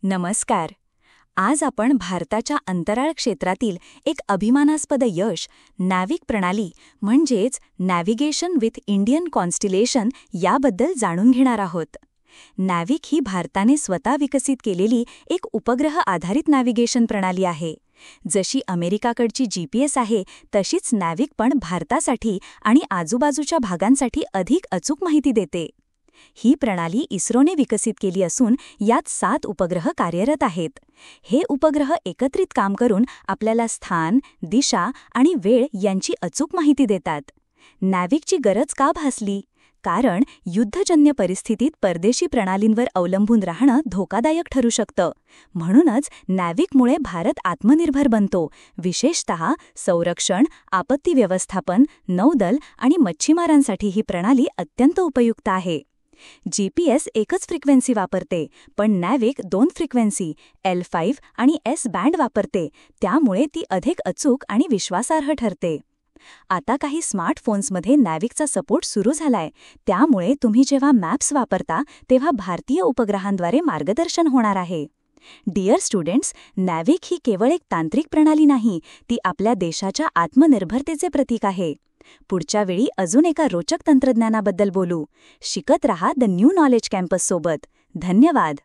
नमस्कार. आज आपण भारताच्या अंतराळ क्षेत्रातील एक अभिमानास्पद यश नॅविक प्रणाली म्हणजेच नॅव्हिगेशन विथ इंडियन कॉन्स्टिलेशन याबद्दल जाणून घेणार आहोत. नॅविक ही भारताने स्वतः विकसित केलेली एक उपग्रह आधारित नॅव्हिगेशन प्रणाली आहे. जशी अमेरिकाकडची GPS आहे तशीच नॅविक पण भारतासाठी आणि आजूबाजूच्या भागांसाठी अधिक अचूक माहिती देते. ही प्रणाली इस्रोने विकसित केली असून यात 7 उपग्रह कार्यरत आहेत. हे उपग्रह एकत्रित काम करून आपल्याला स्थान, दिशा आणि वेळ यांची अचूक माहिती देतात. नॅविकची गरज का भासली? कारण युद्धजन्य परिस्थितीत परदेशी प्रणालींवर अवलंबून राहणं धोकादायक ठरू शकतं. म्हणूनच नॅविकमुळे भारत आत्मनिर्भर बनतो, विशेषतः संरक्षण, आपत्ती व्यवस्थापन, नौदल आणि मच्छीमारांसाठी ही प्रणाली अत्यंत उपयुक्त आहे. GPS एकच फ्रिक्वेन्सी वापरते, पण नॅविक 2 फ्रिक्वेन्सी L5 आणि S बँड वापरते, त्यामुळे ती अधिक अचूक आणि विश्वासार्ह ठरते. आता काही स्मार्टफोन्समध्ये नॅविकचा सपोर्ट सुरू झालाय, त्यामुळे तुम्ही जेव्हा मॅप्स वापरता तेव्हा भारतीय उपग्रहांद्वारे मार्गदर्शन होणार आहे. डिअर स्टुडंट्स, नॅविक ही केवळ एक तांत्रिक प्रणाली नाही, ती आपल्या देशाच्या आत्मनिर्भरतेचे प्रतीक आहे. पुढच्या वेळी अजून एका रोचक तंत्रज्ञानाबद्दल बोलू. शिकत रहा द न्यू नॉलेज कॅम्पस सोबत. धन्यवाद.